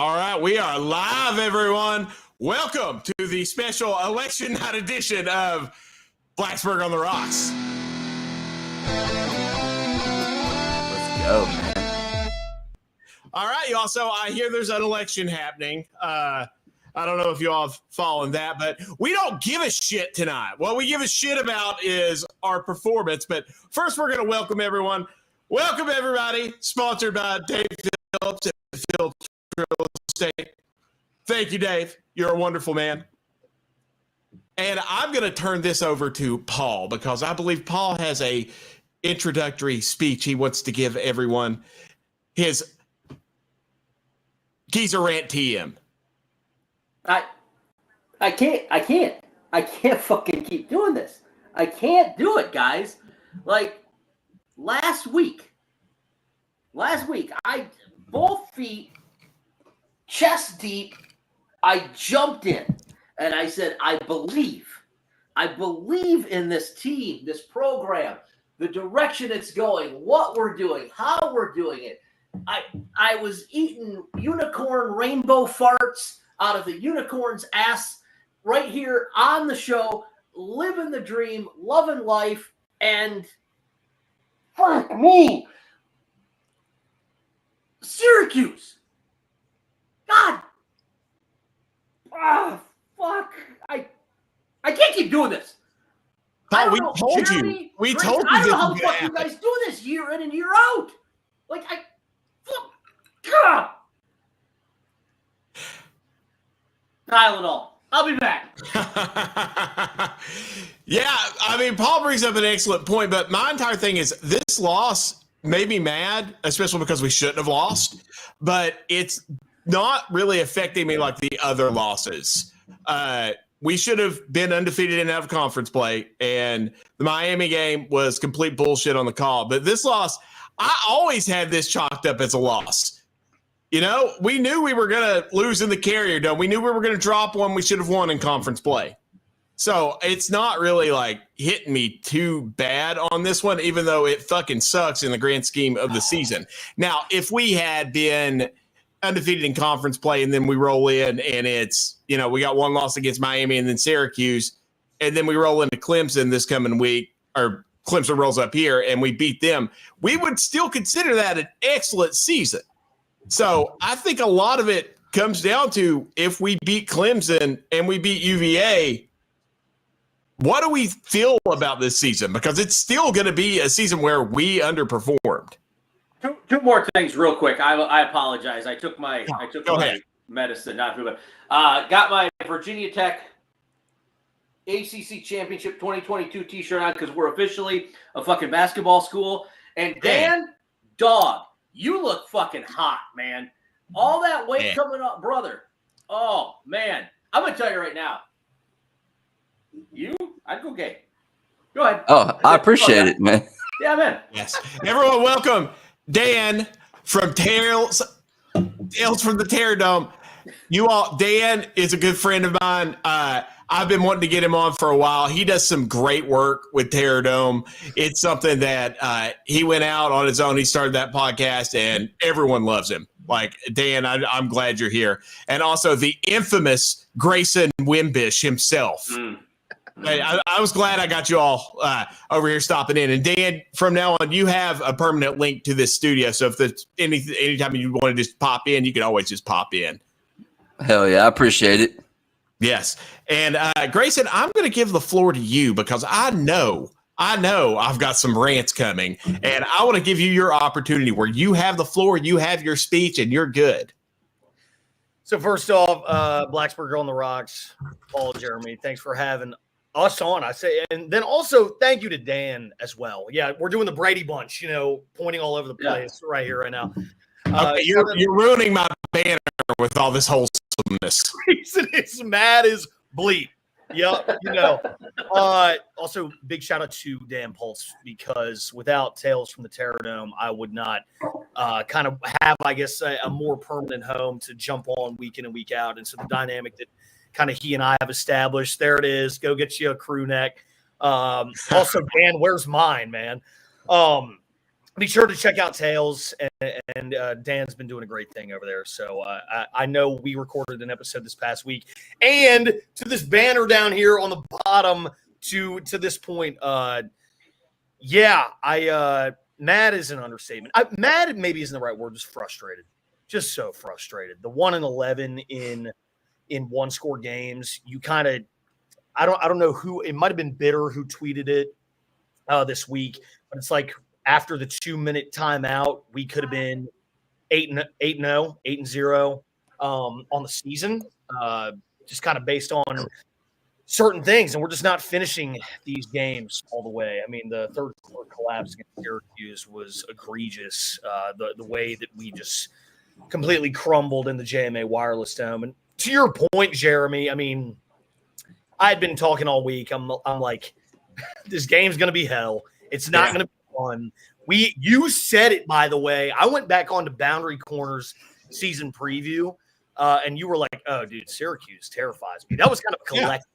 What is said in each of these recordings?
All right, we are live, everyone. Welcome to the special election night edition of Blacksburg on the Rocks. Let's go, man. All right, y'all. So I hear there's an election happening. I don't know if you all have followed that, but we don't give a shit tonight. What we give a shit about is our performance. But first, we're going to welcome everyone. Welcome, everybody. Sponsored by Dave Phillips at Phillips Real Estate. Thank you, Dave. You're a wonderful man. And I'm going to turn this over to Paul because I believe Paul has a introductory speech he wants to give everyone. His geezer rant TM. I can't fucking keep doing this. I can't do it, guys. Like last week, I both feet chest deep, I jumped in and I said, I believe in this team, this program, the direction it's going, what we're doing, how we're doing it. I was eating unicorn rainbow farts out of the unicorn's ass right here on the show, living the dream, loving life, and fuck me. Syracuse. God. Ah, fuck. I can't keep doing this. Paul, we told you. We told you. I don't know how the fuck you guys do this year in and year out. Like, God. Tylenol. I'll be back. Yeah, I mean, Paul brings up an excellent point, but my entire thing is this loss made me mad, especially because we shouldn't have lost, but it's not really affecting me like the other losses. We should have been undefeated in out of conference play, and the Miami game was complete bullshit on the call. But this loss, I always had this chalked up as a loss. You know, we knew we were going to lose in the Carrier Dome. We knew we were going to drop one we should have won in conference play. So it's not really like hitting me too bad on this one, even though it fucking sucks in the grand scheme of the season. Now, if we had been undefeated in conference play and then we roll in and it's, you know, we got one loss against Miami and then Syracuse, and then we roll into Clemson this coming week, or Clemson rolls up here and we beat them, we would still consider that an excellent season. So I think a lot of it comes down to if we beat Clemson and we beat UVA, what do we feel about this season? Because it's still going to be a season where we underperformed. Two more things real quick. I apologize. I took my medicine, not food, but got my Virginia Tech ACC Championship 2022 t-shirt on because we're officially a fucking basketball school. And Dan, dog, you look fucking hot, man. All that weight coming up, brother. Oh, man. I'm going to tell you right now. I'd go gay. Go ahead. Oh, I appreciate it, man. Yeah, man. Yes. Everyone welcome Dan from Tales from the Terror Dome. Dan is a good friend of mine. I've been wanting to get him on for a while. He does some great work with Terror Dome. It's something that he went out on his own. He started that podcast, and everyone loves him. Like, Dan, I'm glad you're here. And also the infamous Grayson Wimbish himself. Hey, I was glad I got you all over here stopping in. And Dan, from now on, you have a permanent link to this studio. So if there's anytime you want to just pop in, you can always just pop in. Hell yeah, I appreciate it. Yes. And Grayson, I'm going to give the floor to you because I know I've got some rants coming, and I want to give you your opportunity where you have the floor, you have your speech, and you're good. So first off, Blacksburg on the Rocks, Paul, Jeremy, thanks for having us on. I say, and then also thank you to Dan as well. Yeah, we're doing the Brady Bunch, pointing all over the place right here, right now. Okay, you're ruining my banner with all this wholesomeness. Reason is mad as bleep. Yep, Also, big shout out to Dan Pulse because without Tales from the Terror Dome, I would not kind of have, I guess, a more permanent home to jump on week in and week out. And so the dynamic that kind of he and I have established, there it is. Go get you a crew neck. Also, Dan, where's mine, man? be sure to check out Tails, and Dan's been doing a great thing over there. So I know we recorded an episode this past week, and to this banner down here on the bottom to this point, mad is an understatement. Mad maybe isn't the right word, just frustrated, just so frustrated. The 1-11 in one score games, you kind of, I don't know who, it might have been Bitter who tweeted it this week, but it's like, after the 2-minute timeout, we could have been 8-0 on the season, just kind of based on certain things, and we're just not finishing these games all the way. I mean, the third quarter collapse against Syracuse was egregious. The way that we just completely crumbled in the JMA Wireless Dome. And to your point, Jeremy, I mean, I had been talking all week. I'm like, this game's going to be hell. It's not going to be fun. You said it, by the way. I went back onto Boundary Corners season preview, and you were like, "Oh, dude, Syracuse terrifies me." That was kind of collective.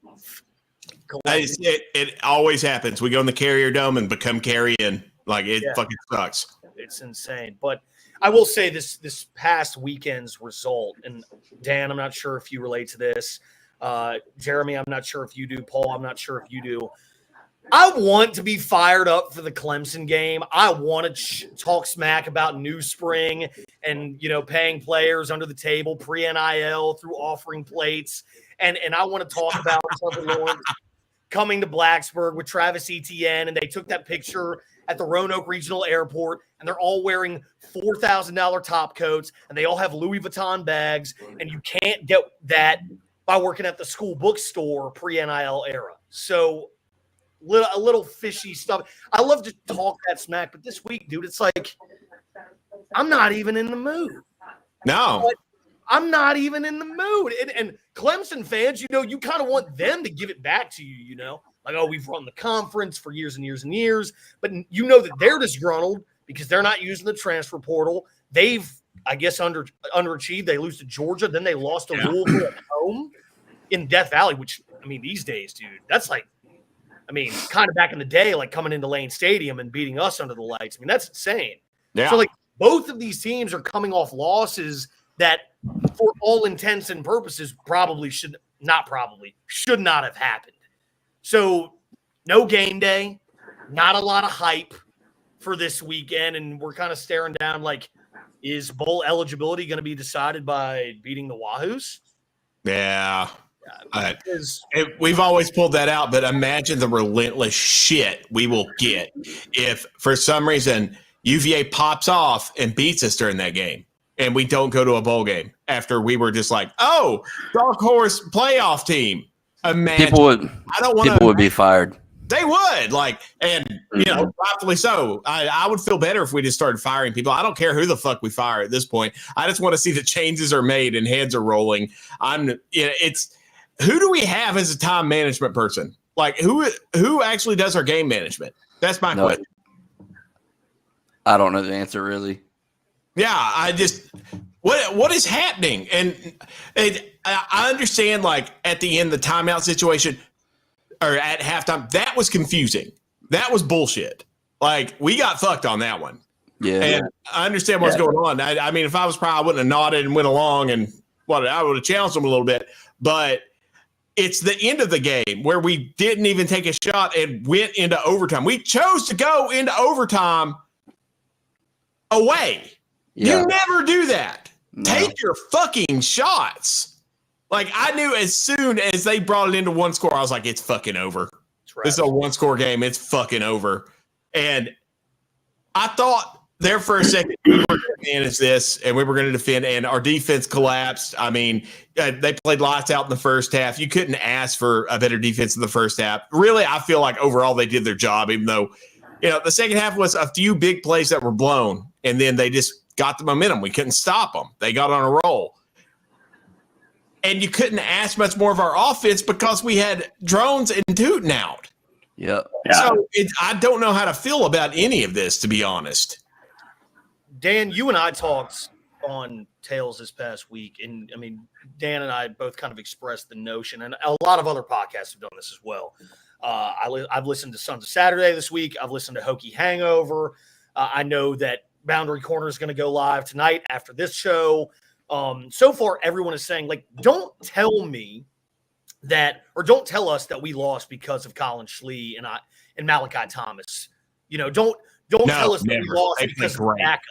It always happens. We go in the Carrier Dome and become carrion. Like it fucking sucks. It's insane. But I will say this past weekend's result, and Dan, I'm not sure if you relate to this. Jeremy, I'm not sure if you do. Paul, I'm not sure if you do. I want to be fired up for the Clemson game. I want to talk smack about New Spring and, paying players under the table, pre-NIL, through offering plates. And I want to talk about Trevor Lawrence coming to Blacksburg with Travis Etienne, and they took that picture at the Roanoke Regional Airport, and they're all wearing $4,000 top coats, and they all have Louis Vuitton bags, and you can't get that by working at the school bookstore pre-NIL era. So a little fishy stuff. I love to talk that smack, but this week, dude, it's like I'm not even in the mood. No. I'm not even in the mood. And Clemson fans, you kind of want them to give it back to you, Like, oh, we've run the conference for years and years and years. But that they're disgruntled because they're not using the transfer portal. They've, I guess, underachieved. They lose to Georgia. Then they lost to Louisville at home in Death Valley, which, I mean, these days, dude, that's like, kind of back in the day, like coming into Lane Stadium and beating us under the lights. I mean, that's insane. Yeah. So, like, both of these teams are coming off losses that, for all intents and purposes, should not have happened. So, no game day, not a lot of hype for this weekend, and we're kind of staring down, like, is bowl eligibility going to be decided by beating the Wahoos? Yeah. We've always pulled that out, but imagine the relentless shit we will get if, for some reason, UVA pops off and beats us during that game, and we don't go to a bowl game after we were just like, oh, dark horse playoff team. Imagine. People would be fired. They would, rightfully so. I would feel better if we just started firing people. I don't care who the fuck we fire at this point. I just want to see the changes are made and heads are rolling. Who do we have as a time management person? Like, who actually does our game management? That's my question. I don't know the answer, really. Yeah, what is happening? And I understand, like, at the end, the timeout situation or at halftime, that was confusing. That was bullshit. Like, we got fucked on that one. Yeah. And I understand what's going on. I mean, if I was probably, I wouldn't have nodded and went along and I would have challenged them a little bit. But it's the end of the game where we didn't even take a shot and went into overtime. We chose to go into overtime away. Yeah. You never do that. No. Take your fucking shots. Like, I knew as soon as they brought it into one score, I was like, it's fucking over. This is a one-score game. It's fucking over. And I thought there for a second we were going to manage this and we were going to defend, and our defense collapsed. I mean, they played lights out in the first half. You couldn't ask for a better defense in the first half. Really, I feel like overall they did their job, even though, the second half was a few big plays that were blown, and then they just got the momentum. We couldn't stop them. They got on a roll. And you couldn't ask much more of our offense because we had drones and Tootin out. Yep. So I don't know how to feel about any of this, to be honest. Dan, you and I talked on Tails this past week, and I mean, Dan and I both kind of expressed the notion, and a lot of other podcasts have done this as well. I've listened to Sons of Saturday this week. I've listened to Hokie Hangover. I know that Boundary Corner is going to go live tonight after this show. So far, everyone is saying, like, don't tell me that, or don't tell us that we lost because of Colin Schlee and Malachi Thomas. Don't tell us that we lost because of backup.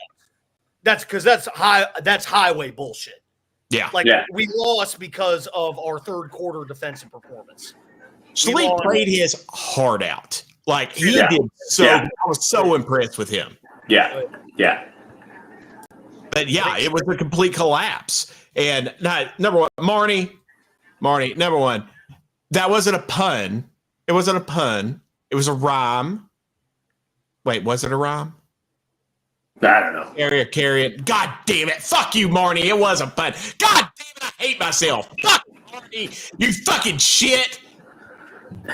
That's because that's highway bullshit. Yeah. We lost because of our third quarter defensive performance. Schlee played his heart out. Like he did so. I was so impressed with him. Yeah. But yeah, it was a complete collapse. And number one, Marnie, number one, that wasn't a pun. It wasn't a pun. It was a rhyme. Wait, was it a rhyme? I don't know. Carrion. God damn it. Fuck you, Marnie. It was a pun. God damn it. I hate myself. Fuck Marnie. You fucking shit.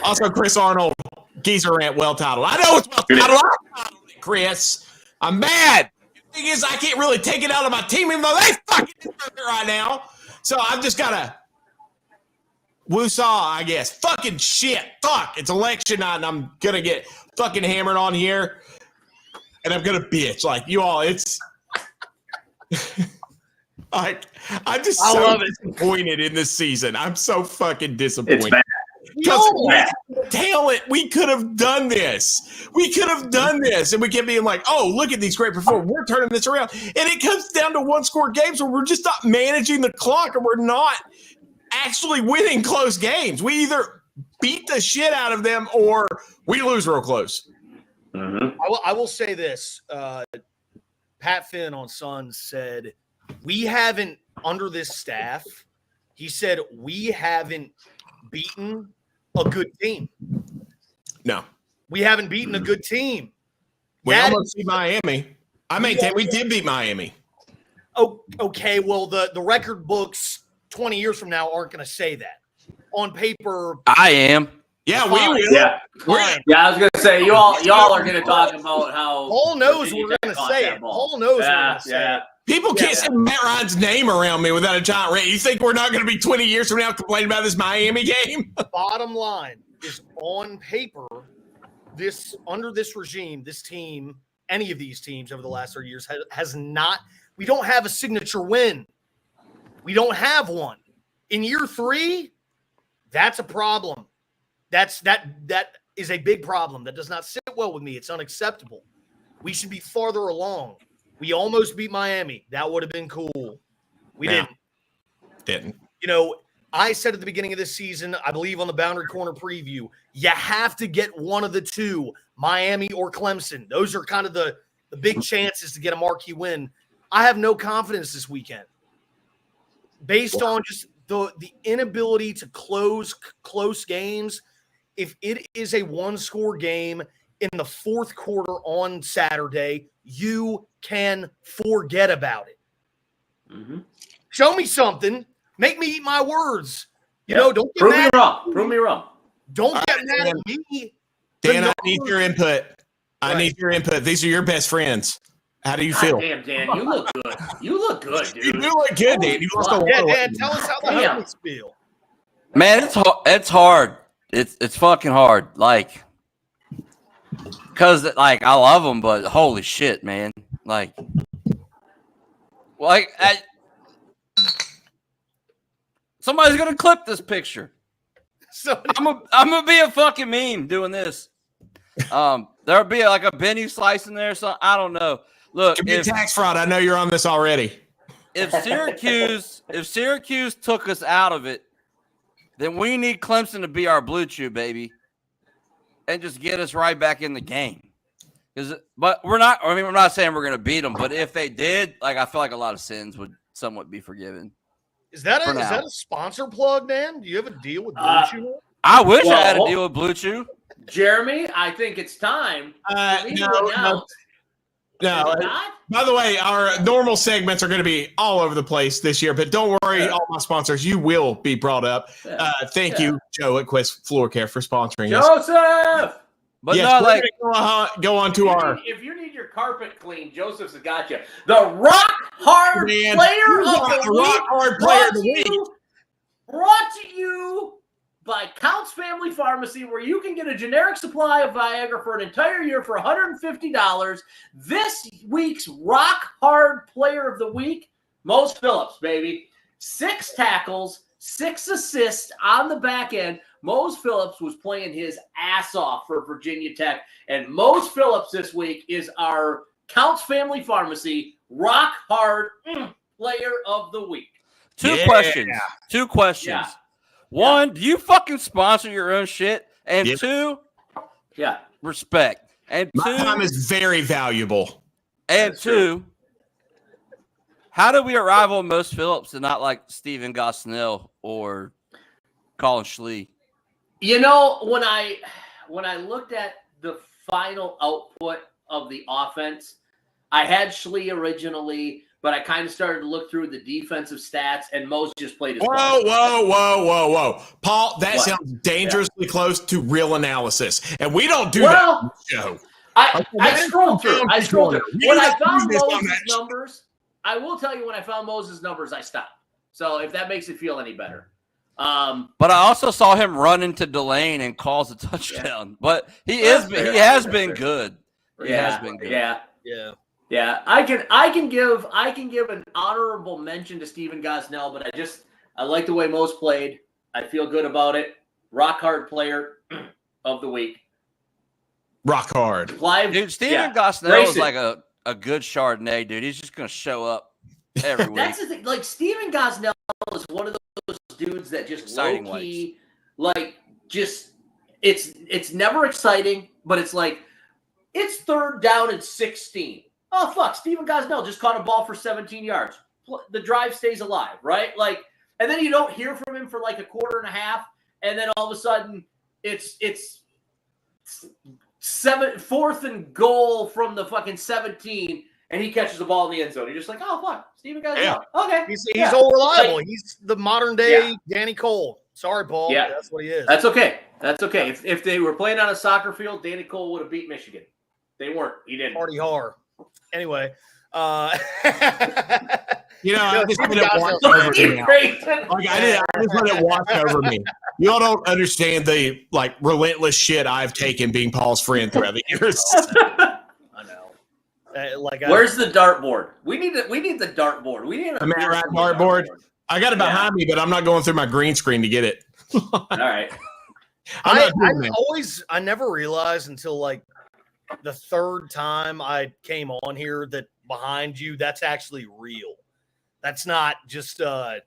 Also, Chris Arnold, Geezer Rant, well titled. I know it's well titled. I titled it, Chris. I'm mad. The thing is, I can't really take it out of my team, even though they fucking deserve it right now. So I've just got to woosah, I guess. Fucking shit. Fuck. It's election night, and I'm going to get fucking hammered on here. And I'm going to bitch. Like, you all, it's... like, I'm just so disappointed in this season. I'm so fucking disappointed. It's bad. Because talent, we could have done this. And we kept being like, oh, look at these great performers. We're turning this around. And it comes down to one-score games where we're just not managing the clock and we're not actually winning close games. We either beat the shit out of them or we lose real close. Mm-hmm. I will say this. Pat Finn on Suns said, we haven't, under this staff, he said, we haven't beaten a good team. No. We haven't beaten a good team. We almost beat Miami. I maintain we did beat Miami. Oh, okay. Well, the record books 20 years from now aren't going to say that. On paper, I am. Yeah, we will. Yeah. I was going to say, y'all are going to talk about how Paul knows we're going to say it. Paul knows we're going to say it. People can't say Matt Ryan's name around me without a giant ring. You think we're not going to be 20 years from now complaining about this Miami game? Bottom line is, on paper, under this regime, this team, any of these teams over the last 30 years has not. We don't have a signature win. We don't have one. In year 3, that's a problem. That is a big problem. That does not sit well with me. It's unacceptable. We should be farther along. We almost beat Miami. That would have been cool. We didn't. I said at the beginning of this season, I believe on the Boundary Corner preview, you have to get one of the two, Miami or Clemson. Those are kind of the big chances to get a marquee win. I have no confidence this weekend. Based on just the inability to close close games, if it is a one-score game in the fourth quarter on Saturday, you can forget about it. Mm-hmm. Show me something. Make me eat my words. Don't get Prove mad. Prove me wrong. Don't get mad at me. Dan, I need your input. These are your best friends. How do you feel? Damn, Dan, you look good. You look good, dude. You do look good, Dan. You lost a lot. Dan, tell us how the Hokies feel. Man, it's hard. It's fucking hard. Like, because I love them, but holy shit, man. Somebody's gonna clip this picture. So I'm gonna be a fucking meme doing this. There'll be a Benny slice in there or something. I don't know. Look, Could be tax fraud. I know you're on this already. If Syracuse took us out of it, then we need Clemson to be our blue chew, baby, and just get us right back in the game. But we're not. I mean, we're not saying we're going to beat them. But if they did, I feel like a lot of sins would somewhat be forgiven. Is that a sponsor plug, Dan? Do you have a deal with Blue Chew? I wish I had a deal with Blue Chew. Jeremy, I think it's time. No. By the way, our normal segments are going to be all over the place this year, but don't worry, all my sponsors, you will be brought up. Thank you, Joe at Quest Floor Care, for sponsoring us. Joseph! But yes, go on to If you need your carpet cleaned, Joseph's got you. The Rock Hard Player of the Week. Rock Hard Player of the Week. Brought to you by Counts Family Pharmacy, where you can get a generic supply of Viagra for an entire year for $150. This week's Rock Hard Player of the Week, Mose Phillips, baby. 6 tackles, 6 assists on the back end. Mose Phillips was playing his ass off for Virginia Tech. And Mose Phillips this week is our Counts Family Pharmacy Rock Hard Player of the Week. Two questions. Yeah. One, do you fucking sponsor your own shit? And Yep. 2, Yeah. respect. And My 2, time is very valuable. and That's 2, how do we arrive on Mose Phillips and not like Steven Gosnell or Colin Schlee? You know, when I looked at the final output of the offense, I had Schlee originally, but I kind of started to look through the defensive stats, and Mose just played his ball. Whoa. Paul, that What? sounds dangerously close to real analysis. And we don't do Well, that on the show. I scrolled through. When I found Moses Moses' numbers, I will tell you when I found Moses' numbers, I stopped. So if that makes it feel any better. But I also saw him run into Delane and cause a touchdown. But he That's is fair. he has That's been fair. good. He has been good. Yeah. I can give an honorable mention to Steven Gosnell, but I like the way Mose played. I feel good about it. Rock Hard Player of the Week. Rock hard. Dude, Steven Gosnell is like a good Chardonnay, dude. He's just gonna show up every week. That's the thing. Like Steven Gosnell is one of those dudes that just Exciting low key, it's never exciting, but it's like it's 3rd down and 16. Oh fuck! Steven Gosnell just caught a ball for 17 yards. The drive stays alive, right? Like, and then you don't hear from him for like a quarter and a half, and then all of a sudden it's 4th and goal from the fucking 17, and he catches the ball in the end zone. You're just like, oh fuck, Steven Gosnell. Yeah. Okay, He's all reliable. He's the modern day Danny Cole. Sorry, Paul. Yeah. That's what he is. That's okay. If they were playing on a soccer field, Danny Cole would have beat Michigan. They weren't. He didn't. Party hard. Anyway, You know, I just let it wash Look over at me you, now. Grayson. Like I just let it wash over me. You all don't understand the relentless shit I've taken being Paul's friend throughout the years. I know. Where's the dartboard? We need the dartboard. We need a Am I right, dartboard? I got it behind me, but I'm not going through my green screen to get it. All right. I never realized until like the 3rd time I came on here that behind you, that's actually real. That's not just like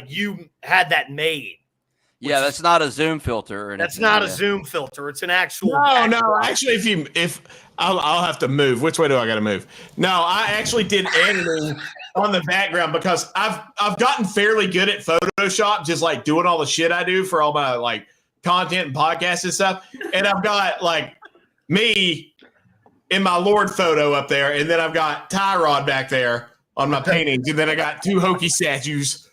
you had that made. Yeah, that's not a Zoom filter. Or that's not a Zoom filter. It's an actual. No. Actually, if I'll have to move. Which way do I got to move? No, I actually did editing on the background because I've gotten fairly good at Photoshop, just like doing all the shit I do for all my like content and podcasts and stuff. And I've got like me in my Lord photo up there, and then I've got Tyrod back there on my paintings, and then I got 2 hokey statues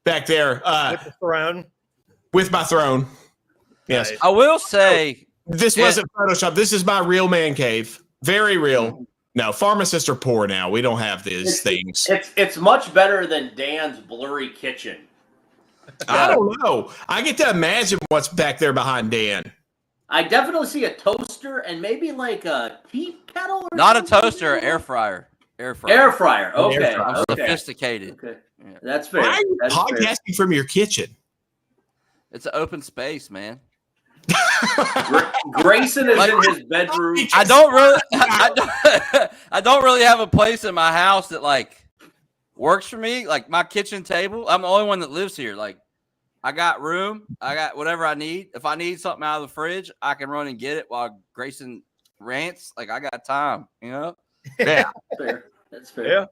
back there With the throne. with my throne. Yes, I will say this wasn't Photoshop. This is my real man cave. Very real. No, pharmacists are poor now. We don't have these things. It's much better than Dan's blurry kitchen. I don't know. I get to imagine what's back there behind Dan. I definitely see a toaster and maybe like a tea kettle. Or not a something. toaster, air fryer. Air fryer. Okay. Air fryer. I'm Okay. sophisticated. Okay. Yeah. That's fair. Why are you That's fair. podcasting from your kitchen? It's an open space, man. Grayson is in his bedroom. I don't really have a place in my house that like works for me. Like my kitchen table, I'm the only one that lives here. Like I got room, I got whatever I need. If I need something out of the fridge, I can run and get it while Grayson rants. Like I got time, you know? Yeah. That's fair. Yeah.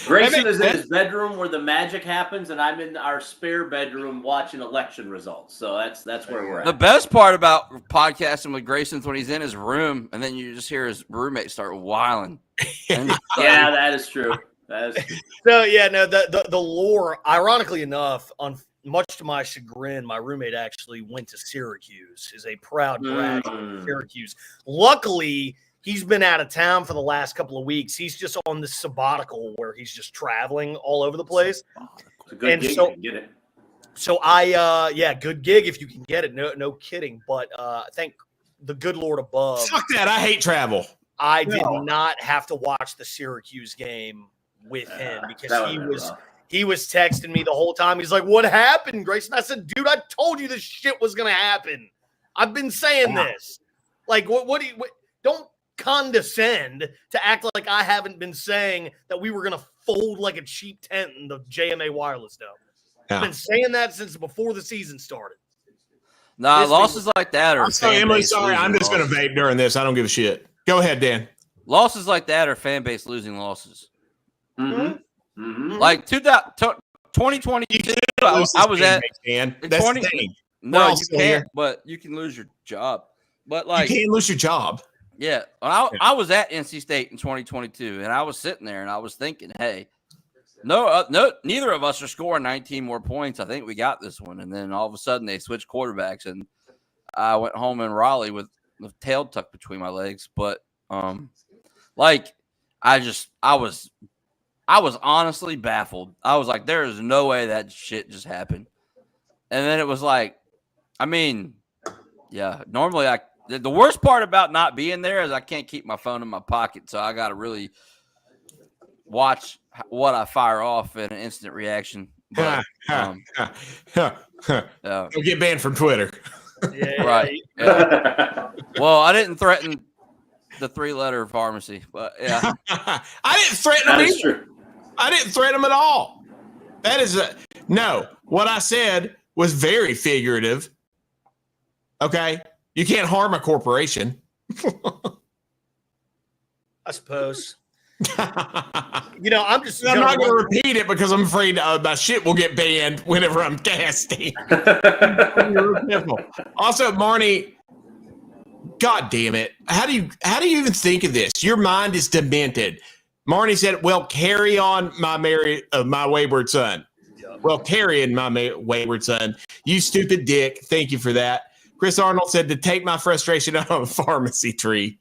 Grayson is in his bedroom where the magic happens, and I'm in our spare bedroom watching election results. So that's where we're The at. best part about podcasting with Grayson is when he's in his room and then you just hear his roommate start whiling. And Yeah, that is true. That is true. So yeah, no, the lore. Ironically enough, on much to my chagrin, my roommate actually went to Syracuse. Is a proud graduate of Syracuse. Luckily, he's been out of town for the last couple of weeks. He's just on this sabbatical where he's just traveling all over the place. It's a good And gig so- to get it. So I good gig if you can get it. No kidding. But thank the good Lord above. Fuck that. I hate travel. I did not have to watch the Syracuse game with him because he was texting me the whole time. He's like, "What happened, Grayson?" I said, "Dude, I told you this shit was gonna happen. I've been saying this. Like, what do you? Don't condescend to act like I haven't been saying that we were gonna fold like a cheap tent in the JMA Wireless Dome. I've been saying that since before the season started." Nah, losses like that are. I'm sorry, Emily. Sorry, I'm just going to vape during this. I don't give a shit. Go ahead, Dan. Losses like that are fan base losing losses. Mm-hmm. Mm-hmm. Like 2022, I was at. Dan. That's 20, the thing. no, you can't. Here. But you can lose your job. But like, you can't lose your job. Yeah, I was at NC State in 2022, and I was sitting there, and I was thinking, hey. No, neither of us are scoring 19 more points. I think we got this one. And then all of a sudden they switched quarterbacks, and I went home in Raleigh with the tail tucked between my legs. But like I was honestly baffled. I was like, there is no way that shit just happened. And then it was like, I mean, yeah, normally the worst part about not being there is I can't keep my phone in my pocket, so I got to really watch what I fire off in an instant reaction. But, Don't get banned from Twitter. Yeah, right. Yeah. Well, I didn't threaten the 3-letter pharmacy, but yeah. I didn't threaten him either. I didn't threaten him at all. That is no. What I said was very figurative. Okay, you can't harm a corporation. I suppose. I'm not going to repeat it because I'm afraid my shit will get banned whenever I'm casting. Also, Marnie, God damn it! How do you even think of this? Your mind is demented. Marnie said, "Well, carry on, my wayward son." Yep. Well, carrying my wayward son. You stupid dick. Thank you for that. Chris Arnold said to take my frustration out of a pharmacy tree.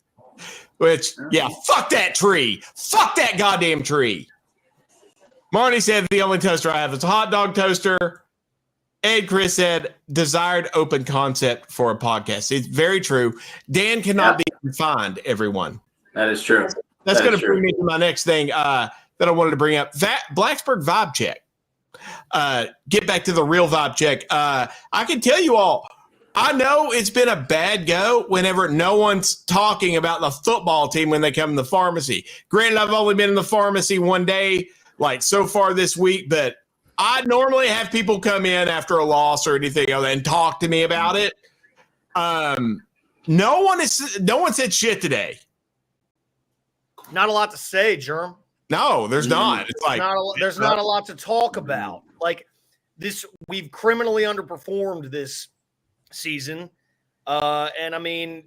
Which, yeah, fuck that tree. Fuck that goddamn tree. Marty said the only toaster I have is a hot dog toaster. Ed Chris said desired open concept for a podcast. It's very true. Dan cannot be confined, everyone. That is true. That's going to bring me to my next thing that I wanted to bring up. That Blacksburg vibe check. Get back to the real vibe check. I can tell you all, I know it's been a bad go whenever no one's talking about the football team when they come in the pharmacy. Granted, I've only been in the pharmacy one day, like so far this week, but I normally have people come in after a loss or anything else and talk to me about it. No one said shit today. Not a lot to say, Germ. No, there's not. It's like there's not a lot to talk about. Like this, we've criminally underperformed this season. And I mean,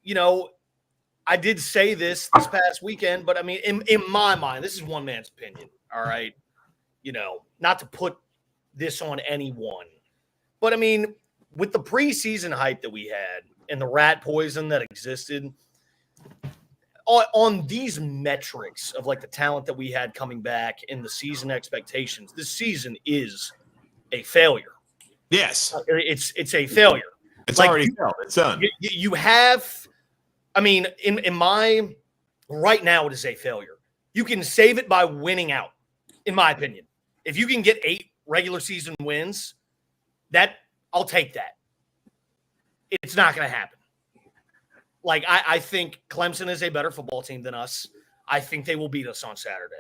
I did say this past weekend, but I mean, in my mind, this is one man's opinion. All right. Not to put this on anyone, but I mean, with the preseason hype that we had and the rat poison that existed on these metrics of like the talent that we had coming back in the season expectations, this season is a failure. Yes, it's a failure. It's like, already failed. It's done. You have, I mean, in my right now, it is a failure. You can save it by winning out, in my opinion. If you can get 8 regular season wins, that I'll take that. It's not going to happen. Like I think Clemson is a better football team than us. I think they will beat us on Saturday.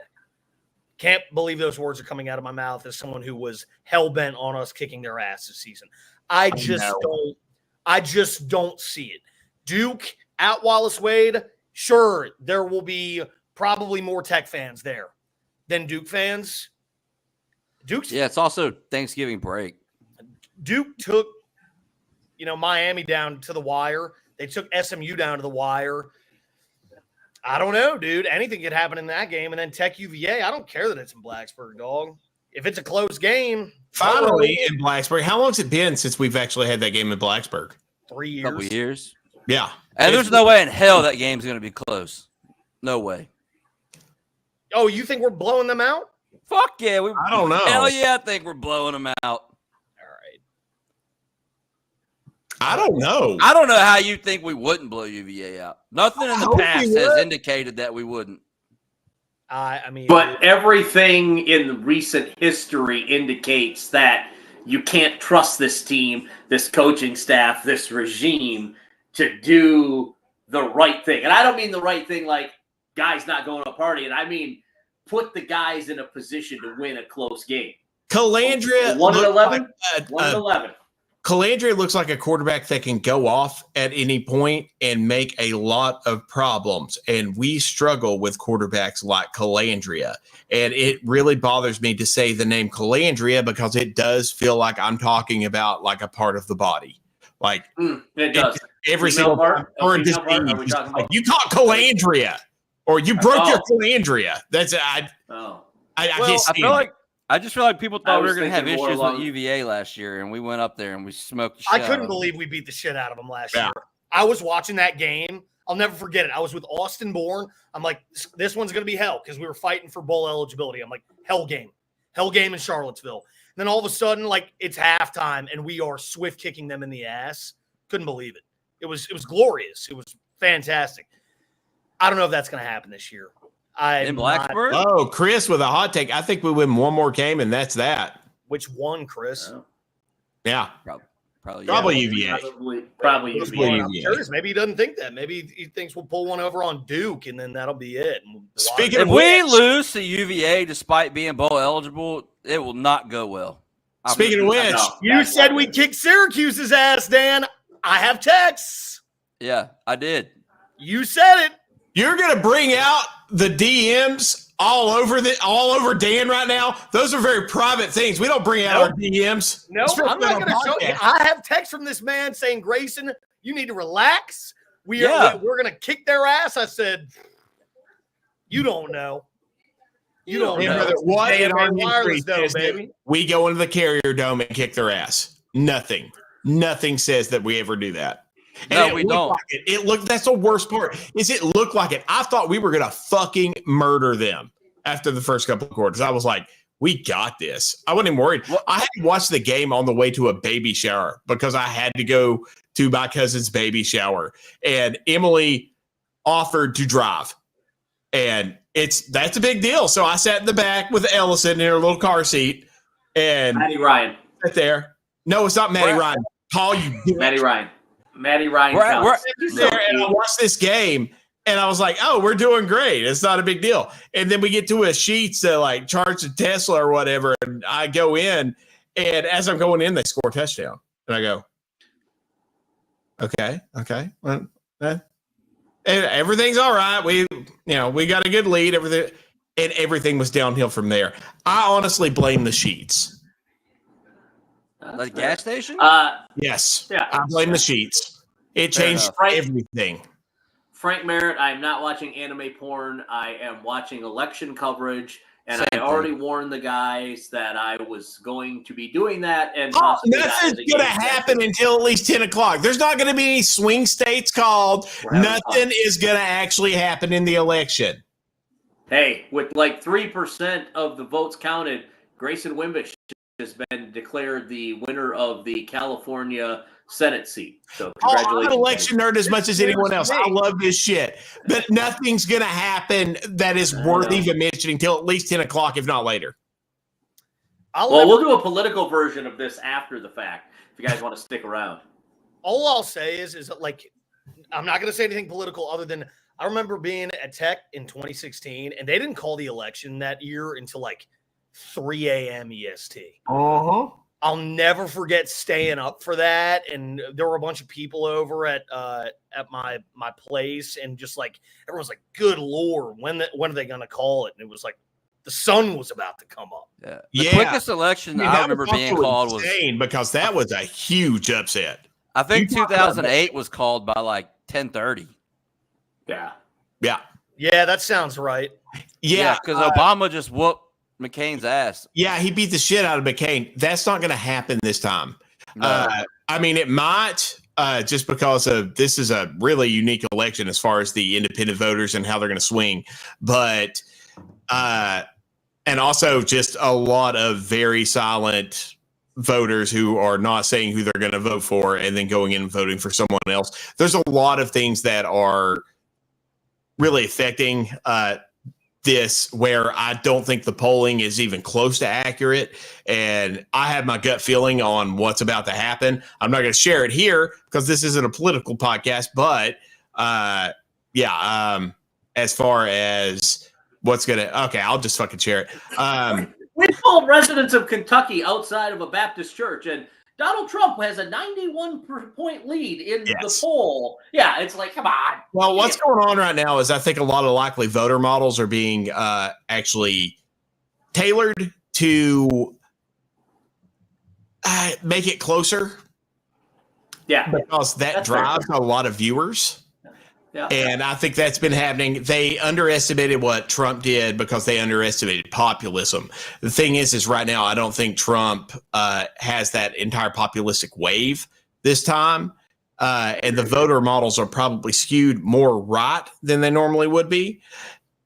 Can't believe those words are coming out of my mouth as someone who was hell-bent on us kicking their ass this season. I just don't see it. Duke at Wallace Wade, sure, there will be probably more Tech fans there than Duke fans. Yeah, it's also Thanksgiving break. Duke took, Miami down to the wire. They took SMU down to the wire. I don't know, dude. Anything could happen in that game. And then Tech UVA, I don't care that it's in Blacksburg, dog. If it's a close game. Finally in Blacksburg. How long's it been since we've actually had that game in Blacksburg? 3 years. Couple years. Yeah. And there's no way in hell that game's going to be close. No way. Oh, you think we're blowing them out? Fuck yeah. I don't know. Hell yeah, I think we're blowing them out. I don't know. I don't know how you think we wouldn't blow UVA out. Nothing in the hope past we has would. indicated that we wouldn't. I mean, But everything in the recent history indicates that you can't trust this team, this coaching staff, this regime to do the right thing. And I don't mean the right thing like guys not going to a party. And I mean put the guys in a position to win a close game. Calandria 1-11? like, 1-11. Calandria looks like a quarterback that can go off at any point and make a lot of problems. And we struggle with quarterbacks like Calandria. And it really bothers me to say the name Calandria because it does feel like I'm talking about like a part of the body. Like It does. every Female single part? time or Female part? Are we disease, talking like about- you caught Calandria or you broke your Oh. Calandria. That's I Oh. can't I stand feel it. like I just feel like people I thought we was were going to have thinking more issues along- with UVA last year, and we went up there and we smoked the shit I out couldn't of them. believe we beat the shit out of them last Yeah. year. I was watching that game. I'll never forget it. I was with Austin Bourne. I'm like, this one's going to be hell because we were fighting for bowl eligibility. I'm like, hell game in Charlottesville. And then all of a sudden, like it's halftime and we are swift kicking them in the ass. Couldn't believe it. It was glorious. It was fantastic. I don't know if that's going to happen this year. In Blacksburg? Oh, Chris with a hot take. I think we win one more game and that's that. Which one, Chris? Oh. Yeah. Probably. Probably Yeah. UVA. Probably Those UVA. were- I'm curious. Maybe he doesn't think that. Maybe he thinks we'll pull one over on Duke and then that'll be it. And we'll Speaking If of we which- lose to UVA despite being bowl eligible, it will not go well. Speaking of which, No, You that's said not we good. kicked Syracuse's ass, Dan. I have texts. Yeah, I did. You said it. you're gonna bring out the DMs all over Dan right now. Those are very private things. We don't bring out our DMs. No, Especially I'm not on going to show you. podcast. I have texts from this man saying, Grayson, you need to relax. Yeah. We're going to kick their ass. I said, you don't know. You don't And know. brother, what Hey, in our man, wireless history though, says that baby. we go into the Carrier Dome and kick their ass? Nothing says that we ever do that. No, it we looked don't. Like it looked. That's the worst part. Is it looked like it? I thought we were gonna fucking murder them after the first couple of quarters. I was like, we got this. I wasn't even worried. I had to watch the game on the way to a baby shower because I had to go to my cousin's baby shower, and Emily offered to drive, and that's a big deal. So I sat in the back with Ellison in her little car seat, and Matty Ryan. sat there. No, it's not Matty We're- Ryan. Paul, you Matty Ryan. Matty Ryan We're- counts. sit there and I watched this game and I was like, oh, we're doing great. It's not a big deal. And then we get to a Sheets to like charge the Tesla or whatever. And I go in, and as I'm going in, they score a touchdown. And I go, okay. Well, and everything's all right. We got a good lead. Everything was downhill from there. I honestly blame the Sheets. The gas station? Yes. Yeah. I blame the Sheets. It Fair changed enough. Right. everything. Frank Merritt, I am not watching anime porn. I am watching election coverage, and Same I thing. already warned the guys that I was going to be doing that. And Oh, possibly that nothing's is a going to game happen until at least 10 o'clock. There's not going to be any swing states called. We're having Nothing fun. is going to actually happen in the election. Hey, with like 3% of the votes counted, Grayson Wimbish has been declared the winner of the California Senate seat. So Oh, I'm congratulations. an election nerd as much as anyone else. I me. love this shit. But nothing's going to happen that is worth even mentioning till at least 10 o'clock, if not later. Well, we'll do a political version of this after the fact if you guys want to stick around. All I'll say is that, like, I'm not going to say anything political other than I remember being at Tech in 2016, and they didn't call the election that year until like 3 a.m. EST. Uh-huh. I'll never forget staying up for that, and there were a bunch of people over at my place, and just like everyone's like, "Good Lord, when are they going to call it?" And it was like the sun was about to come up. Yeah. The Yeah. quickest election I that remember was being also called was, insane because that was a huge upset. I think You talk about 2008 was called by like 10:30. Yeah. Yeah. Yeah, that sounds right. Yeah. Because Obama just whooped McCain's ass. Yeah, he beat the shit out of McCain. That's not going to happen this time. No. I mean, it might just because of this is a really unique election as far as the independent voters and how they're going to swing. But and also just a lot of very silent voters who are not saying who they're going to vote for and then going in and voting for someone else. There's a lot of things that are really affecting this, where I don't think the polling is even close to accurate. And I have my gut feeling on what's about to happen. I'm not going to share it here because this isn't a political podcast, but as far as what's going to, okay, I'll just fucking share it. We told residents of Kentucky outside of a Baptist church, and Donald Trump has a 91-point lead in the poll. Yeah, it's like, come on. Well, what's going on right now is I think a lot of likely voter models are being actually tailored to make it closer. Yeah. Because that drives a lot of viewers. Yeah. And I think that's been happening. They underestimated what Trump did because they underestimated populism. The thing is right now, I don't think Trump has that entire populistic wave this time. And the voter models are probably skewed more right than they normally would be.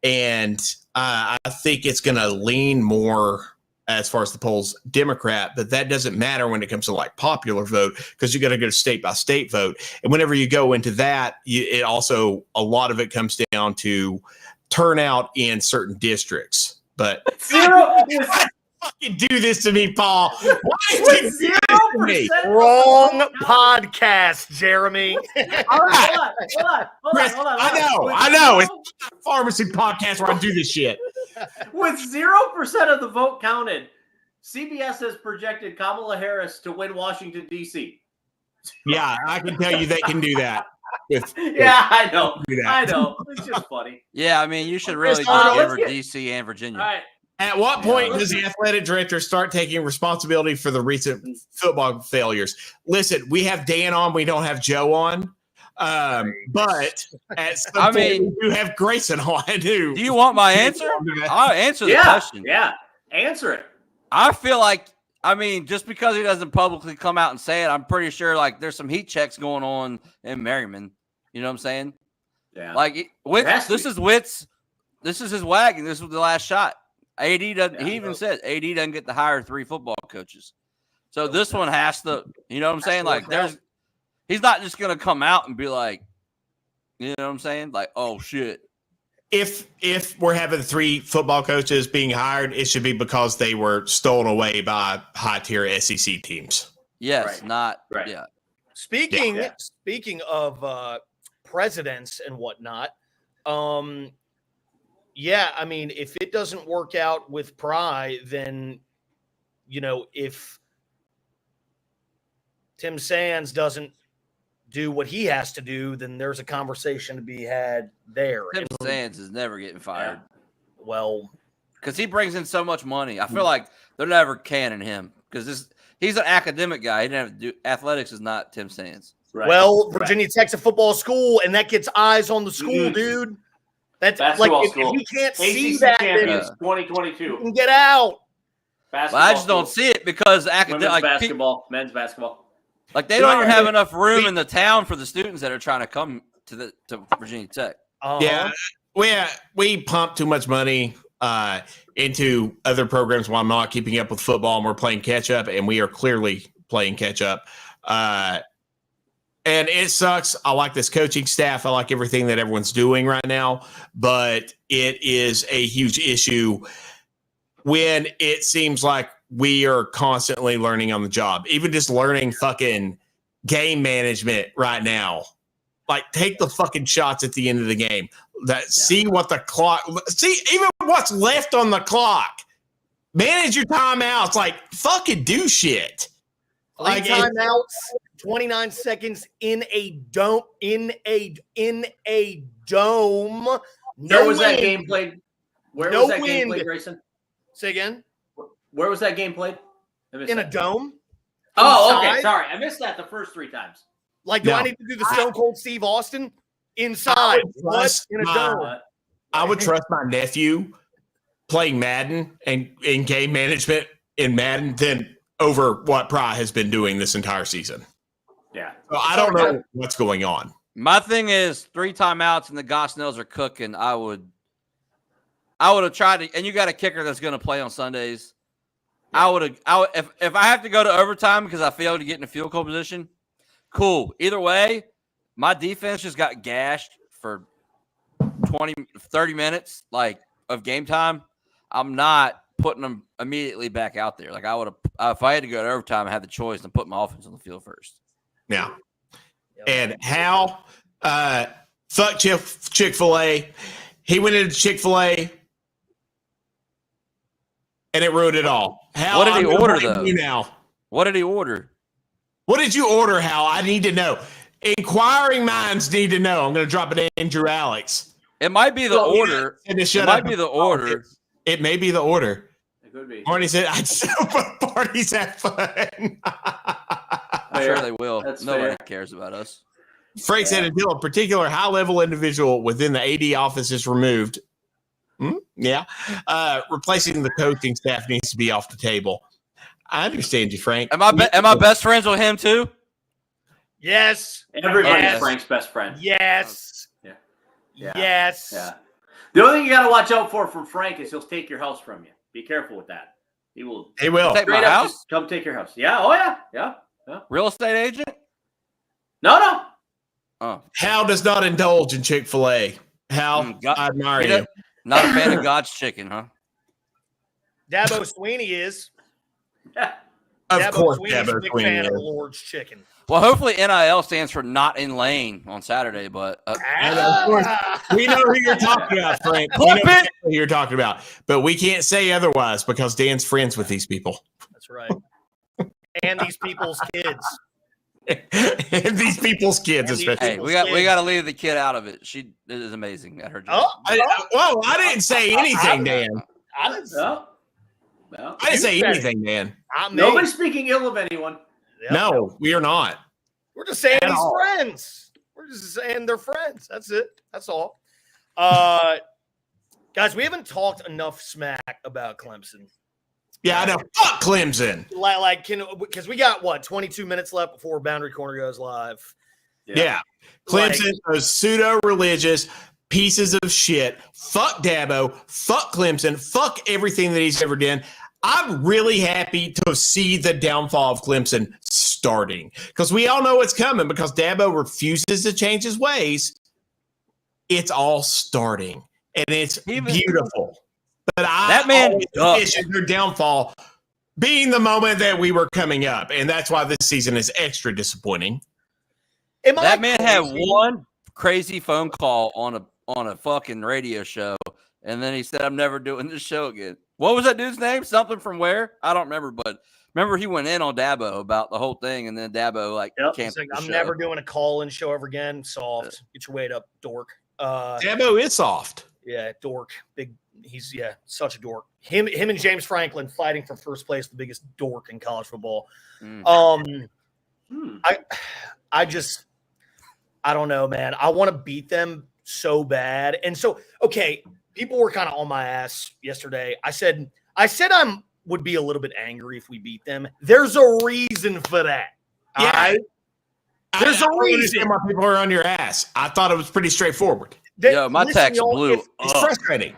And I think it's going to lean more, as far as the polls, Democrat, but that doesn't matter when it comes to like popular vote, because you got to go to state by state vote. And whenever you go into that, it also, a lot of it comes down to turnout in certain districts. But fucking do this to me, Paul. Why did you do this to me? Wrong podcast, Jeremy. All right, hold on. I know. It's not a pharmacy podcast where I do this shit. With 0% of the vote counted, CBS has projected Kamala Harris to win Washington, D.C. Yeah, I can tell you they can do that. I know. It's just funny. Yeah, I mean, you should really just give her D.C. and Virginia. All right. At what point does the athletic director start taking responsibility for the recent football failures? Listen, we have Dan on, we don't have Joe on. But at some point, we do have Grayson on. Do you want my answer? I'll answer the question. Yeah, answer it. I feel like, I mean, just because he doesn't publicly come out and say it, I'm pretty sure like there's some heat checks going on in Merriman. You know what I'm saying? Yeah. Like this is his wagon. This was the last shot. AD doesn't. He even said AD doesn't get to hire 3 football coaches. So this one has to. You know what I'm saying? Like he's not just gonna come out and be like, you know what I'm saying? Like, oh shit. If we're having 3 football coaches being hired, it should be because they were stolen away by high tier SEC teams. Yes, Right. Yeah. Speaking of presidents and whatnot, I mean, if it doesn't work out with Pry, then, if Tim Sands doesn't do what he has to do, then there's a conversation to be had there. Tim Sands is never getting fired. Yeah. Well, because he brings in so much money. I feel like they're never canning him because he's an academic guy. He didn't have to do athletics. Is not Tim Sands. Right. Well, Virginia Tech's a football school, and that gets eyes on the school, dude. That's basketball like school. If you can't ACC see that, champions then 2022. You can get out. Well, I just don't see it because academic men's basketball. Like they don't even have enough room in the town for the students that are trying to come to Virginia Tech. Yeah, we pump too much money into other programs while not keeping up with football, and we're playing catch up, and we are clearly playing catch up. And it sucks. I like this coaching staff. I like everything that everyone's doing right now, but it is a huge issue when it seems like we are constantly learning on the job, even just learning fucking game management right now. Like, take the fucking shots at the end of the game. See what the clock, see even what's left on the clock. Manage your timeouts. Like, fucking do shit. Like timeouts, 29 seconds in a dome. Where was that game played? Where was that game played, Grayson? Say again. Where was that game played? In a dome. Oh, okay. Sorry, I missed that the first 3 times. Like, do I need to do the Stone Cold Steve Austin inside? In a dome. I would trust my nephew playing Madden and in game management in Madden than over what Pry has been doing this entire season. Yeah. So I don't know what's going on. My thing is 3 timeouts and the Gosnells are cooking. I would have tried to, and you got a kicker that's going to play on Sundays. I would if I have to go to overtime because I failed to get in a field goal position. Cool. Either way, my defense just got gashed for 20, 30 minutes of game time. I'm not putting them immediately back out there. Like I would have, if I had to go to overtime, I had the choice and put my offense on the field first. Yeah. And Hal, fuck Chick-fil-A. He went into Chick-fil-A and it ruined it all. Hal, What did he order though? You now. What did he order? What did you order, Hal? I need to know. Inquiring minds need to know. I'm going to drop it in Andrew Alex. It might be the order. It might be the order. It may be the order. It could be. Marty said, I'd still put parties have fun. I'm sure they will. That's Nobody fair. cares about us. Frank said, until a particular high-level individual within the AD office is removed, replacing the coaching staff needs to be off the table. I understand you, Frank. Am I best friends with him too? Yes. Everybody's Yes. Frank's best friend. Yes. Yeah. Yes. Yeah. The only thing you got to watch out for from Frank is he'll take your house from you. Be careful with that. He will He will. Take my straight up house? just come take your house. Yeah. Oh yeah. Yeah. Real estate agent? No. Oh, Hal does not indulge in Chick-fil-A. Hal, God- I admire he you. does- not a fan of God's chicken, huh? Dabo Sweeney is. Of Dabo course, Sweeney's a Dabo big Sweeney fan of the is. Lord's chicken. Well, hopefully NIL stands for not in lane on Saturday, but And of course, we know who you're talking about, Frank. We know exactly who you're talking about, but we can't say otherwise because Dan's friends with these people. That's right. And these people's kids. And these people's kids, And these especially. hey, we got to leave the kid out of it. She is amazing at her job. I didn't say anything, Dan. I didn't say Well, I didn't say You said anything, Dan. not me. nobody's speaking ill of anyone. Yep. No, we are not. We're just saying At he's all. friends. We're just saying they're friends. That's it. That's all. Guys, we haven't talked enough smack about Clemson. Yeah, I know. Fuck Clemson. Because we got 22 minutes left before Boundary Corner goes live. Yeah. Clemson, those pseudo-religious pieces of shit. Fuck Dabo. Fuck Clemson. Fuck everything that he's ever done. I'm really happy to see the downfall of Clemson starting because we all know it's coming because Dabo refuses to change his ways. It's all starting, and it's beautiful. But That man always envisioned their downfall being the moment that we were coming up, and that's why this season is extra disappointing. That man had one crazy phone call on a fucking radio show, and then he said, "I'm never doing this show again." What was that dude's name? Something from where? I don't remember, but remember he went in on Dabo about the whole thing, and then Dabo canceled the I'm show. never doing a call-in show ever again. Soft. Get your weight up, dork. Dabo is soft. Yeah, dork. Big. He's such a dork. Him and James Franklin fighting for first place, the biggest dork in college football. I don't know, man. I want to beat them so bad. And so, okay, people were kind of on my ass yesterday. I said I would be a little bit angry if we beat them. There's a reason for that. Yeah. All right? There's a reason why people are on your ass. I thought it was pretty straightforward. Yo, my text y'all, blew It's up. frustrating.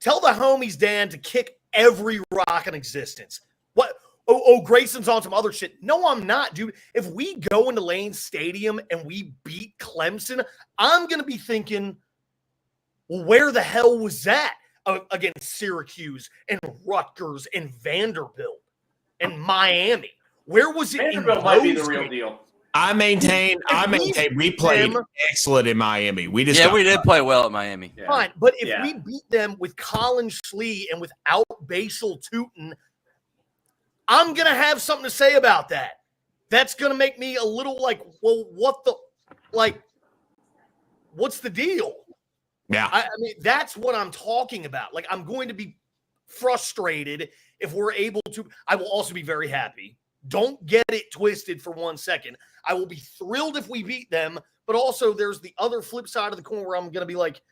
Tell the homies, Dan, to kick every rock in existence. What? Oh, Grayson's on some other shit. No, I'm not, dude. If we go into Lane Stadium and we beat Clemson, I'm going to be thinking, well, where the hell was that against Syracuse and Rutgers and Vanderbilt and Miami? Where was it? Vanderbilt might be the real deal. I maintain we played excellent in Miami. We just Yeah, we did play well at Miami. Yeah. Fine, but if we beat them with Colin Schlee and without Basil Tootin, I'm going to have something to say about that. That's going to make me a little like, well, what's the deal? Yeah. I mean, that's what I'm talking about. Like, I'm going to be frustrated if we're able to. I will also be very happy. Don't get it twisted for 1 second. I will be thrilled if we beat them, but also there's the other flip side of the coin where I'm going to be like,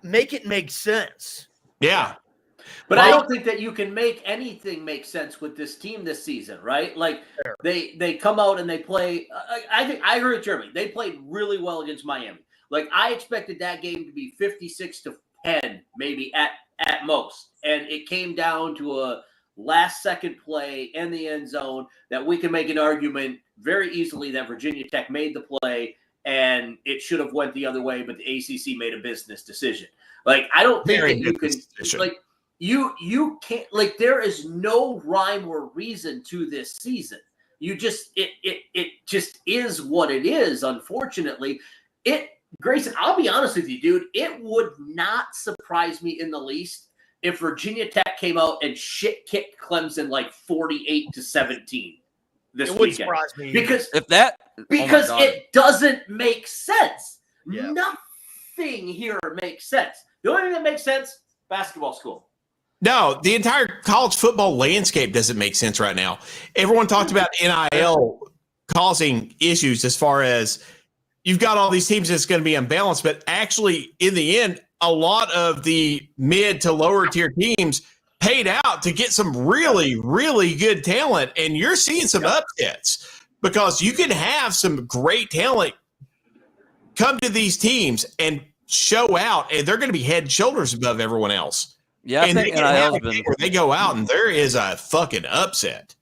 make it make sense. Yeah. But I don't think that you can make anything make sense with this team this season, right? Like they come out and they play. I think I agree with Jeremy. They played really well against Miami. Like I expected that game to be 56-10, maybe at at most. And it came down to a last-second play in the end zone that we can make an argument very easily that Virginia Tech made the play and it should have went the other way, but the ACC made a business decision. Like, I don't think that you can – like, you can't – like, there is no rhyme or reason to this season. You just it just is what it is, unfortunately. Grayson, I'll be honest with you, dude, it would not surprise me in the least if Virginia Tech came out and shit-kicked Clemson like 48-17 this weekend. It would surprise me. Because it doesn't make sense. Yeah. Nothing here makes sense. The only thing that makes sense, basketball school. No, the entire college football landscape doesn't make sense right now. Everyone talked about NIL causing issues as far as you've got all these teams that's going to be unbalanced, but actually in the end, a lot of the mid to lower tier teams paid out to get some really, really good talent. And you're seeing some upsets because you can have some great talent come to these teams and show out, and they're going to be head and shoulders above everyone else. Yeah, I think NIL's been – they go out and there is a fucking upset.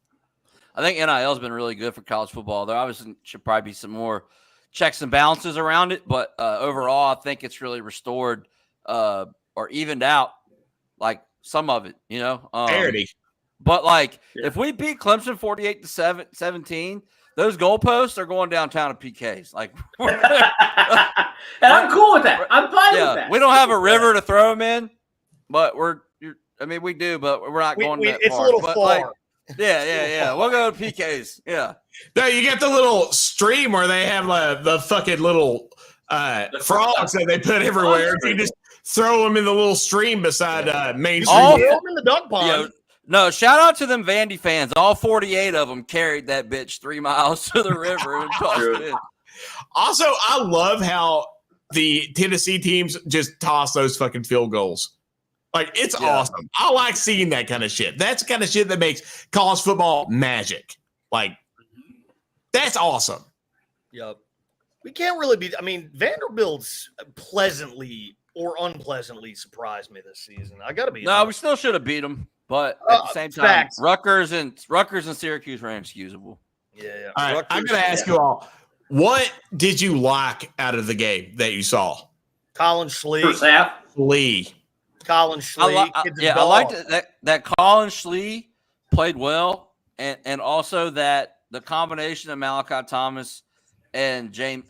I think NIL's been really good for college football. There obviously should probably be some more checks and balances around it, but overall, I think it's really restored or evened out, like, some of it, you know. Parity. But, like, if we beat Clemson 48-17, those goalposts are going downtown to PKs. Like, and I'm cool with that. I'm fine with that. We don't have a river to throw them in. But we do, but we're not going that far. It's a little far. Like, yeah. We'll go to PKs. Yeah. No, you get the little stream where they have the fucking little frogs that they put everywhere. You just throw them in the little stream beside Main Street. Throw them in the duck pond. No, shout out to them Vandy fans. All 48 of them carried that bitch 3 miles to the river and tossed it in. Also, I love how the Tennessee teams just toss those fucking field goals. Like, it's awesome. I like seeing that kind of shit. That's the kind of shit that makes college football magic. Like, that's awesome. Yep. We can't really be – I mean, Vanderbilt's pleasantly or unpleasantly surprised me this season. I got to be – No, we still should have beat them. But at the same time, Rutgers and Syracuse were inexcusable. Yeah. All right, I'm going to ask you all, what did you like out of the game that you saw? Colin Schlee. First half? Colin Schlee. I liked that Colin Schlee played well, and also that the combination of Malachi Thomas and Coney,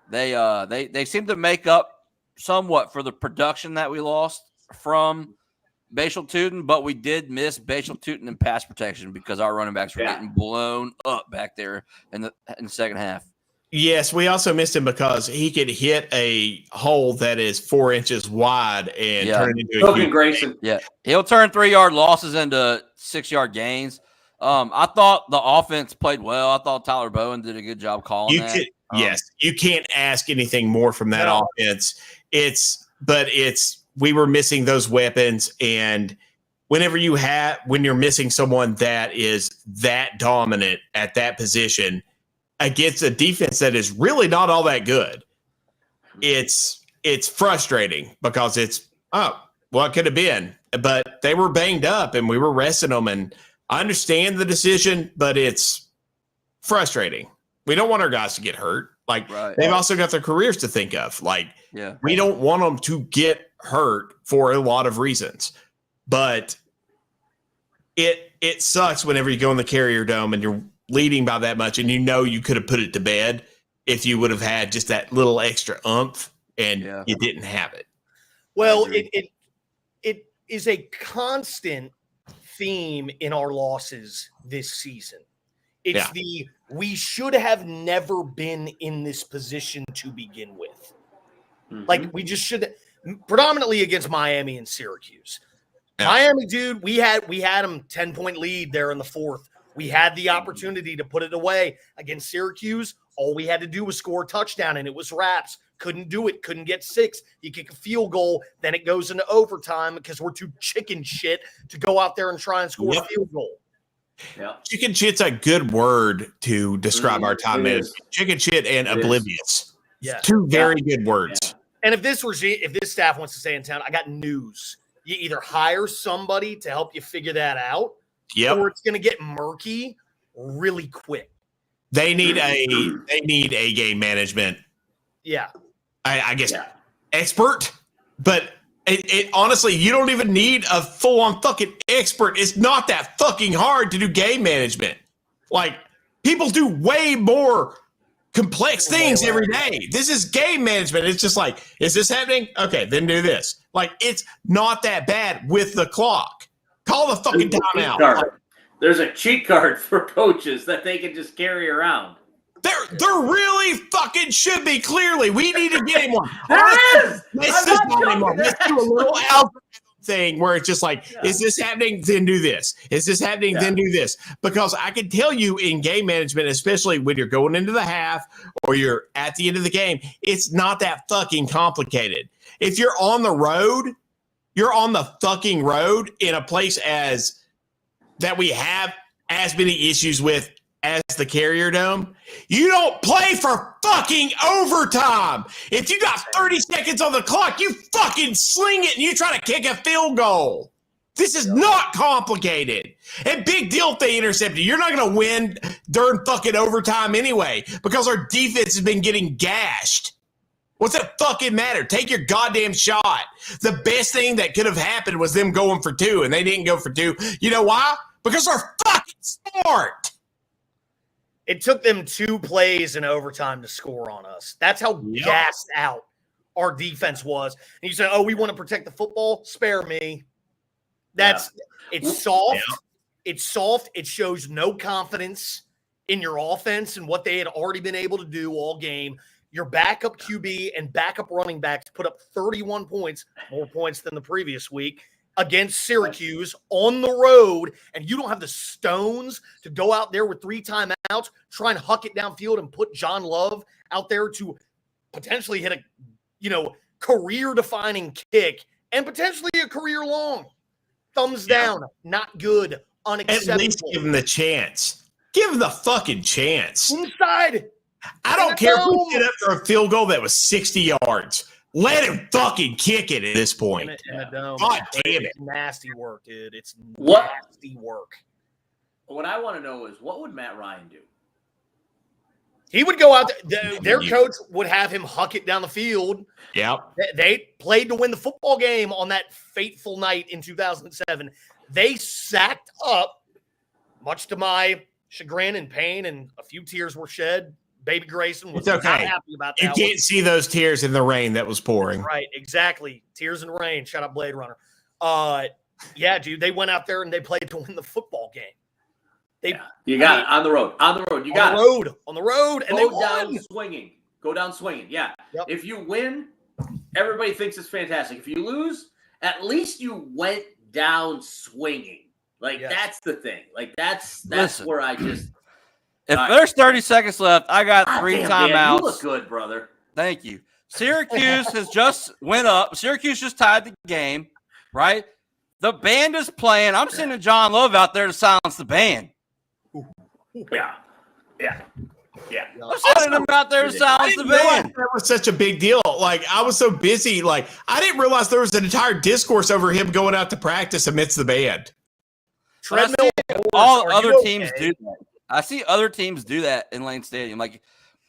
they seem to make up somewhat for the production that we lost from Bashal Tootin, but we did miss Bashal Tootin in pass protection because our running backs were getting blown up back there in the second half. Yes, we also missed him because he could hit a hole that is 4 inches wide and turn it into a Grayson. Yeah, he'll turn 3-yard losses into 6-yard gains. I thought the offense played well. I thought Tyler Bowen did a good job calling that. Yes, you can't ask anything more from that offense. We were missing those weapons, and when you're missing someone that is that dominant at that position against a defense that is really not all that good, it's frustrating because it could have been, but they were banged up and we were resting them, and I understand the decision, but it's frustrating. We don't want our guys to get hurt. Like, they've also got their careers to think of. Like, we don't want them to get hurt for a lot of reasons, but it sucks whenever you go in the Carrier Dome and you're leading by that much, and you could have put it to bed if you would have had just that little extra oomph, and you didn't have it. Well, it is a constant theme in our losses this season. It's we should have never been in this position to begin with. Mm-hmm. Like, we just should, predominantly against Miami and Syracuse. Yeah. Miami, dude, we had them 10-point lead there in the fourth. We had the opportunity to put it away. Against Syracuse, all we had to do was score a touchdown, and it was wraps. Couldn't do it. Couldn't get 6. You kick a field goal, then it goes into overtime because we're too chicken shit to go out there and try and score a field goal. Yeah. Chicken shit's a good word to describe our time as. Chicken shit and oblivious. Yeah. 2 very good words. Yeah. And if this staff wants to stay in town, I got news. You either hire somebody to help you figure that out, or it's going to get murky really quick. They need a game management. Yeah, I guess expert, but it honestly, you don't even need a full on fucking expert. It's not that fucking hard to do game management. Like, people do way more complex things every day. This is game management. It's just like, is this happening? Okay, then do this. Like, it's not that bad with the clock. Call the fucking timeout. Like, there's a cheat card for coaches that they can just carry around. There really fucking should be. Clearly, we need to get him one. There is. Let's do a little algorithm thing where it's just like, is this happening? Then do this. Is this happening? Then do this. Because I can tell you in game management, especially when you're going into the half or you're at the end of the game, it's not that fucking complicated. If you're on the road, you're on the fucking road in a place as that we have as many issues with as the Carrier Dome. You don't play for fucking overtime. If you got 30 seconds on the clock, you fucking sling it and you try to kick a field goal. This is not complicated. And big deal if they intercept you. You're not going to win during fucking overtime anyway because our defense has been getting gashed. What's that fucking matter? Take your goddamn shot. The best thing that could have happened was them going for 2, and they didn't go for 2. You know why? Because they're fucking smart. It took them 2 plays in overtime to score on us. That's how gassed out our defense was. And you say, oh, we want to protect the football? Spare me. It's soft. Yeah. It's soft. It shows no confidence in your offense and what they had already been able to do all game. Your backup QB and backup running backs put up 31 points, more points than the previous week, against Syracuse on the road, and you don't have the stones to go out there with 3 timeouts, try and huck it downfield and put John Love out there to potentially hit a, career-defining kick and potentially a career-long. Thumbs down, not good, unacceptable. At least give him the chance. Give him the fucking chance. Inside. I don't care if we get up for a field goal that was 60 yards. Let him fucking kick it at this point. In the dome. God damn it. It's nasty work, dude. It's nasty work. What I want to know is, what would Matt Ryan do? He would go out there. Their coach would have him huck it down the field. Yep. They played to win the football game on that fateful night in 2007. They sacked up, much to my chagrin and pain, and a few tears were shed. Baby Grayson was not happy about that. You can't see those tears in the rain that was pouring. Right, exactly. Tears in the rain. Shout out Blade Runner. Yeah, dude, they went out there and they played to win the football game. You got it. On the road. You got it. On the road. And Go down swinging. Go down swinging. Yeah. Yep. If you win, everybody thinks it's fantastic. If you lose, at least you went down swinging. Like, that's the thing. Like, that's where I just... If there's 30 seconds left, I got 3 timeouts. Man, you look good, brother. Thank you. Syracuse has just went up. Syracuse just tied the game, right? The band is playing. I'm sending John Love out there to silence the band. Yeah. I'm sending him out there to silence the band. That was such a big deal. Like, I was so busy. Like, I didn't realize there was an entire discourse over him going out to practice amidst the band. Treadmill. All other teams do that. I see other teams do that in Lane Stadium. Like,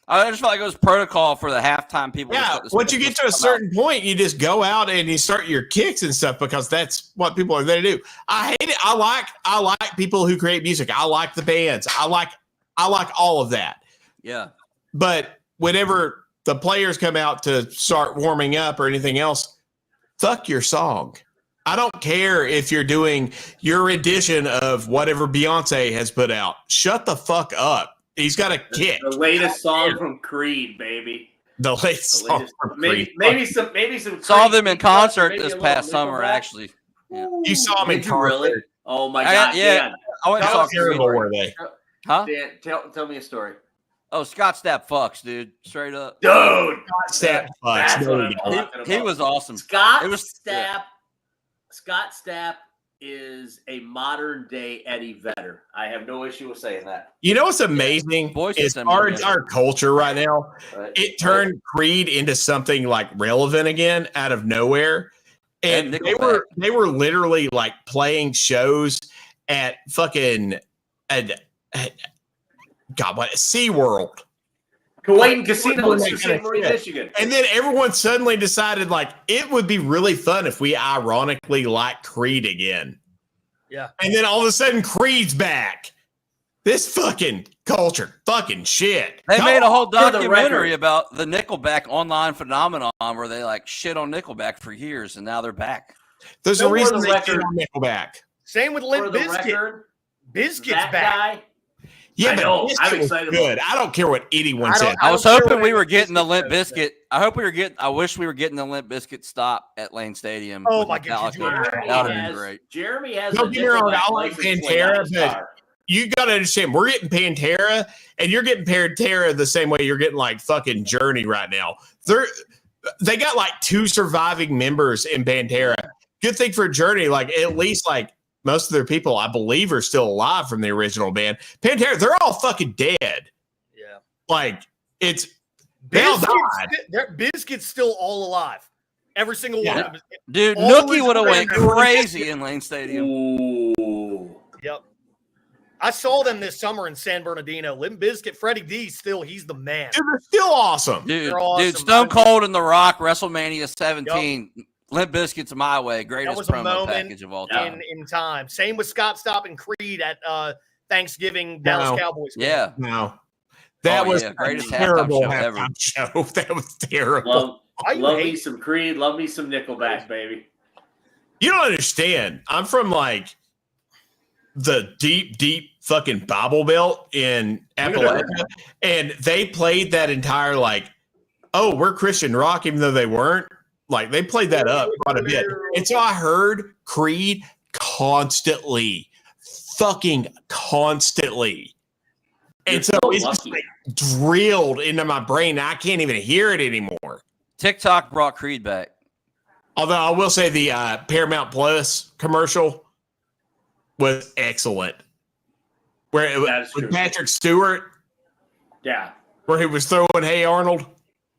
I just felt like it was protocol for the halftime people. Yeah, once you get to a certain point, you just go out and you start your kicks and stuff because that's what people are there to do. I hate it. I like people who create music. I like the bands. I like all of that. Yeah. But whenever the players come out to start warming up or anything else, fuck your song. I don't care if you're doing your rendition of whatever Beyonce has put out. Shut the fuck up. He's got a kick. The latest song from Creed, baby. The latest song from Creed. Maybe some. Saw them in concert this past summer, actually. Yeah. You saw them in concert. Really? Oh my god! Yeah, I went and saw terrible. Were they? Huh? Dan, tell me a story. Oh, Scott Stapp fucks, dude. Straight up, dude. Scott Stapp fucks. He was awesome. Scott Stapp is a modern day Eddie Vedder. I have no issue with saying that. You know what's amazing Voice is assembly, our yeah. entire culture right now. Right? It turned Creed into something like relevant again out of nowhere. And And they were literally like playing shows at fucking God, what, SeaWorld. Kuwait Casino in That Sault kind of Ste. Marie, shit. Michigan. And then everyone suddenly decided like it would be really fun if we ironically like Creed again. Yeah. And then all of a sudden Creed's back. This fucking culture, fucking shit. They made a whole For the documentary record. about the Nickelback online phenomenon where they like shit on Nickelback for years, and now they're back. There's a For reason the they record- shit on Nickelback. Same with For Limp the Bizkit. record, Bizkit's that back. guy. Yeah, I but know. this I'm shit was excited good. about I don't care what anyone I don't- said. I was care hoping what we were Limp getting the Bizkit Limp does, Bizkit. I wish we were getting the Limp Bizkit stop at Lane Stadium. Oh with my God, could you Metallica. Jeremy That would have has, been great. Jeremy has Don't a get me wrong, Nickelback I like license plate Pantera, on his but- car. You got to understand, we're getting Pantera, and you're getting Pantera the same way you're getting like fucking Journey right now. They got like 2 surviving members in Pantera. Good thing for Journey, like at least like most of their people, I believe, are still alive from the original band. Pantera, they're all fucking dead. Yeah. Like it's they all died. Bizkit's still all alive. Every single one of them. Dude, All Nookie original would have went band members- crazy in Lane Stadium. Ooh. Yep. I saw them this summer in San Bernardino. Limp Bizkit, Freddie D, he's the man. Dude, they're still awesome. Dude, They're awesome. Stone Cold and The Rock, WrestleMania 17. Limp Bizkit's My Way, greatest was a promo moment package of all time. in time. Same with Scott Stapp and Creed at Thanksgiving Dallas No. Cowboys. game. Yeah. No. That Oh, was yeah, a greatest terrible halftime show ever. halftime show. That was terrible. Love, Why you love hate- me some Creed. Love me some Nickelback, baby. You don't understand. I'm from like the deep fucking Bible Belt in Appalachia, and they played that entire like, oh, we're Christian rock, even though they weren't. Like they played that up quite a bit, and so I heard Creed constantly, fucking constantly, and so so it's just lucky. like drilled into my brain. I can't even hear it anymore. TikTok brought Creed back. Although I will say the Paramount Plus commercial was excellent. Where it That is was true. with Patrick Stewart, Yeah. where he was throwing Hey Arnold.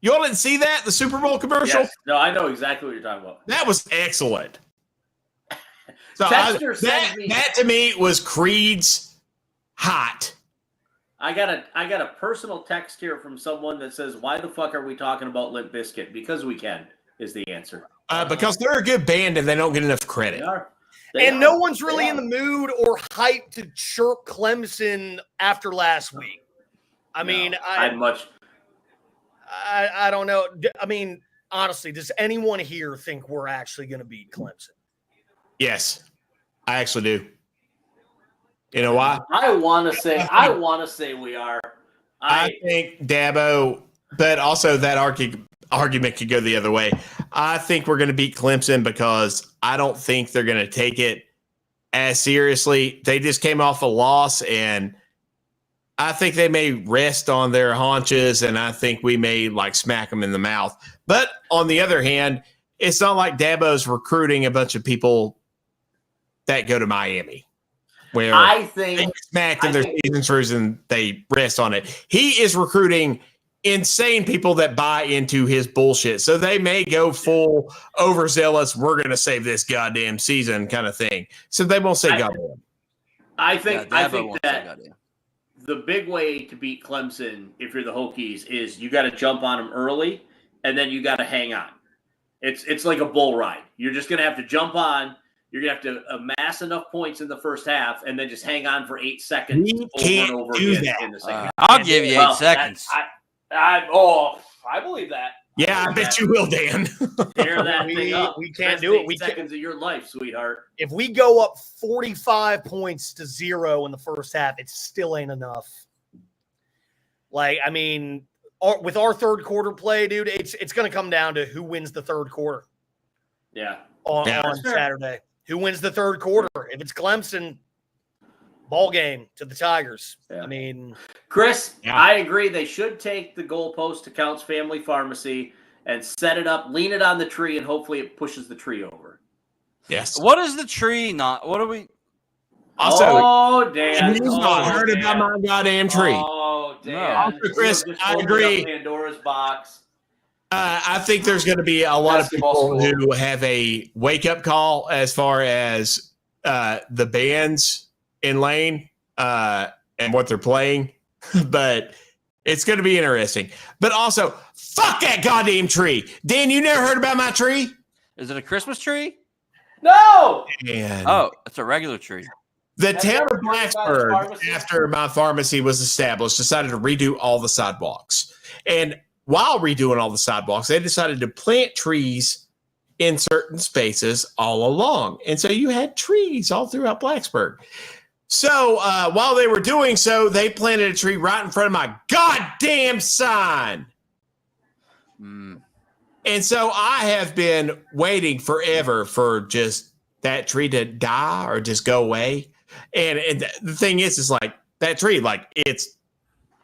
You all didn't see that? The Super Bowl commercial? Yes. No, I know exactly what you're talking about. That was excellent. So Texter sends me- that to me was Creed's hot. I got a personal text here from someone that says, "Why the fuck are we talking about Limp Bizkit?" Because we can is the answer. Because they're a good band and they don't get enough credit. They are. And no one's really They in are. the mood or hyped to chirp Clemson after last week. I mean, No, I'd much. I don't know. I mean, honestly, does anyone here think we're actually going to beat Clemson? Yes, I actually do. You know why? I want to say we are. I think Dabo, but also that argument could go the other way. I think we're going to beat Clemson because I don't think they're going to take it as seriously. They just came off a loss, and I think they may rest on their haunches, and I think we may like smack them in the mouth. But on the other hand, it's not like Dabo's recruiting a bunch of people that go to Miami, where I they think get smacked in their season throughs and they rest on it. He is recruiting insane people that buy into his bullshit. So they may go full overzealous, we're going to save this goddamn season kind of thing. So they won't say goddamn. I think Dabo won't say that goddamn. the big way to beat Clemson, if you're the Hokies, is you got to jump on them early, and then you got to hang on. It's like a bull ride. You're just going to have to jump on. You're going to have to amass enough points in the first half, and then just hang on for 8 seconds We over can't and over do again that. in the second half. I'll give you 8 Well, seconds. I believe that. Yeah, I bet you will, Dan. Tear that We- thing up. we can't Best do it. 8 We can't- seconds of your life, sweetheart. If we go up 45 points to 0 in the first half, it still ain't enough. Like, I mean, with our third quarter play, dude, it's going to come down to who wins the third quarter Yeah. on That's fair. Saturday. Who wins the third quarter? If it's Clemson, ball game to the Tigers. Yeah. I mean, Chris, Yeah. I agree. They should take the goalpost to Count's Family Pharmacy and set it up, lean it on the tree, and hopefully it pushes the tree over. Yes. What is the tree not? What are we? Also, oh, Dan. you've not heard Dan. about my goddamn tree. Oh, Dan. No. Also, Chris, You have just I opened agree. up Pandora's box. I think there's going to be a lot of Basketball people school. who have a wake-up call as far as the bands in Lane and what they're playing, but it's going to be interesting. But also, fuck that goddamn tree. Dan, you never heard about my tree? Is it a Christmas tree? No. And Oh, it's a regular tree. the Have town you of ever heard about a Blacksburg, pharmacy? after my pharmacy was established, decided to redo all the sidewalks. And while redoing all the sidewalks, they decided to plant trees in certain spaces all along. And so you had trees all throughout Blacksburg. So while they were doing so, they planted a tree right in front of my goddamn sign. Mm. And so I have been waiting forever for just that tree to die or just go away. And the thing is like that tree, like it's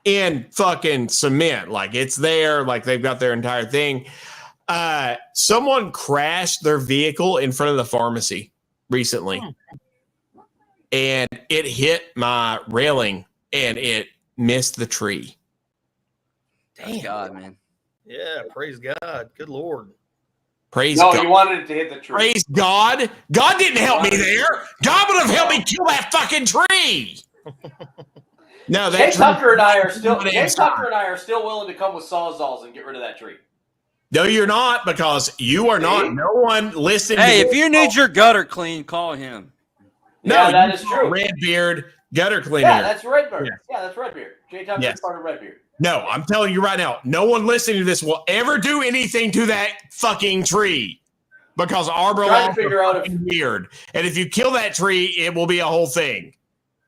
in fucking cement. Like it's there, like they've got their entire thing. Someone crashed their vehicle in front of the pharmacy recently. And it hit my railing and it missed the tree. Thank God, man. Yeah, praise God. Good Lord. Praise No, God. you wanted it to hit the tree. Praise God. God didn't help me there. God would have helped me kill that fucking tree. No, Jay that Tucker and I are still. Tree- Jay Tucker and I are still willing to come with sawzalls and get rid of that tree. No, you're not, because you are not. No one listening. Hey, to if you need your gutter clean, call him. no, Yeah, that you is call true. Redbeard gutter cleaner. Yeah, that's Redbeard. Yes. Yeah, that's Redbeard. Jay Tucker's Yes. part of Redbeard. No, I'm telling you right now, no one listening to this will ever do anything to that fucking tree, because arbor Trying to laws figure are out if- fucking weird. And if you kill that tree, it will be a whole thing.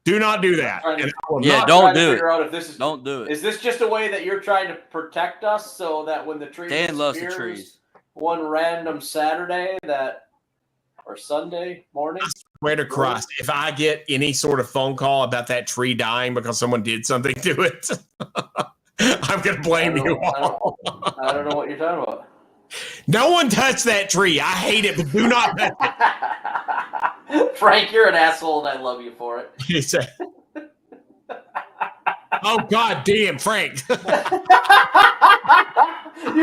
Do not do that. Trying to- And I will Yeah, not- don't Trying to do it. figure out if this is. Don't do it. Is this just a way that you're trying to protect us so that when the tree Dan loves the disappears trees. one random Saturday or Sunday morning? Swear to Christ, if I get any sort of phone call about that tree dying because someone did something to it, I'm going to blame you all. I don't know what you're talking about. No one touch that tree. I hate it, but do not touch it. Frank, you're an asshole, and I love you for it. He said, oh, God damn, Frank. You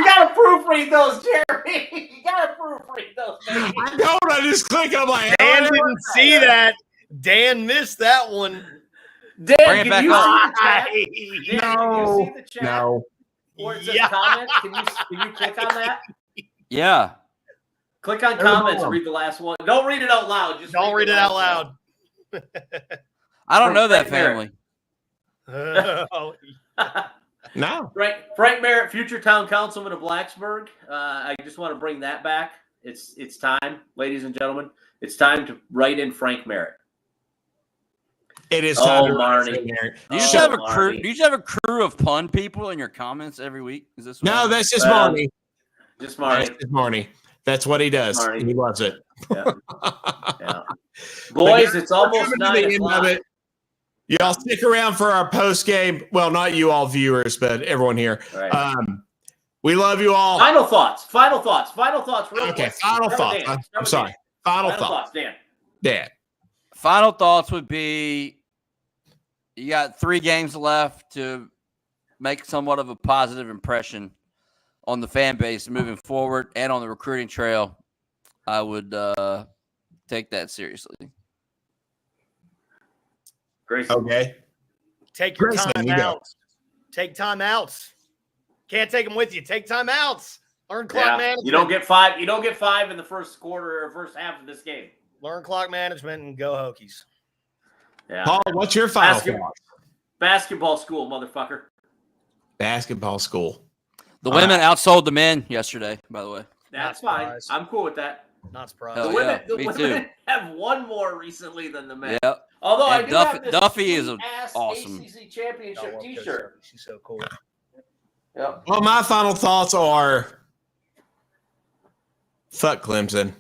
gotta proofread those, Jeremy. You gotta proofread those, baby. I don't. I just click. I'm like, Dan oh, didn't see that. Dan missed that one. Dan, Bring it can back you up. see the chat? Dan, No. can you see the chat? no. Where it says Yeah. comments? Can you click on that? Yeah. Click on There's comments one. and read the last one. Don't read it out loud. Just Don't read the it out last loud. I don't From know that Frank family. Oh, one. No. Frank Merritt, future town councilman of Blacksburg. I just want to bring that back. It's time, ladies and gentlemen. It's time to write in Frank Merritt. It is Oh, time to Marty. Do you Oh, just have a crew? Marty. Do you just have a crew of pun people in your comments every week? Is this? No, that's just Well, Marnie. Just That's Marty. just Marnie. That's what he does. Marnie. He loves it. Yeah. Yeah. Boys, it's almost Coming to the 9 end of o'clock. it. Y'all stick around for our post game. Well, not you all viewers, but everyone here. All right. We love you all. Final thoughts. Final thoughts. Real Okay, quick. final Start with thoughts. Dan. Start I'm with sorry. Dan. Final Final thoughts. Dan. Dad. Final thoughts would be: you got 3 games left to make somewhat of a positive impression on the fan base moving forward and on the recruiting trail. I would take that seriously. Grayson. Okay. take your Grayson, time you go. outs. Take time outs. Can't take them with you. Take time outs. Learn clock Yeah. management. You don't get 5. You don't get 5 in the first quarter or first half of this game. Learn clock management and go Hokies. Yeah. Paul, what's your final Basketball. thought? Basketball school, motherfucker. Basketball school. The women outsold the men yesterday, by the way. That's Not fine. surprised. I'm cool with that. Not surprised. Hell The women, yeah, the me women too. have won more recently than the men. Yep. Although I And do Duffy- have this Duffy is sweet-ass awesome. ACC I championship love Coach T-shirt. Sophie. She's so cool. Yep. Well, my final thoughts are fuck Clemson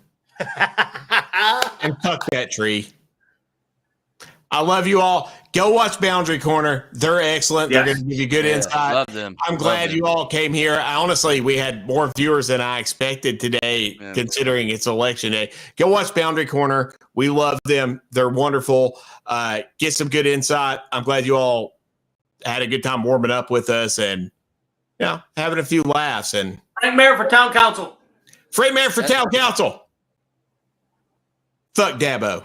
and fuck that tree. I love you all. Go watch Boundary Corner. They're excellent. Yes. They're going to give you good Yeah, insight. love them. I'm glad you all came here. Honestly, we had more viewers than I expected today, considering it's election day. Go watch Boundary Corner. We love them. They're wonderful. Get some good insight. I'm glad you all had a good time warming up with us and having a few laughs. And Frank Mayor for town council. Frank Mayor for town council. Fuck Dabo.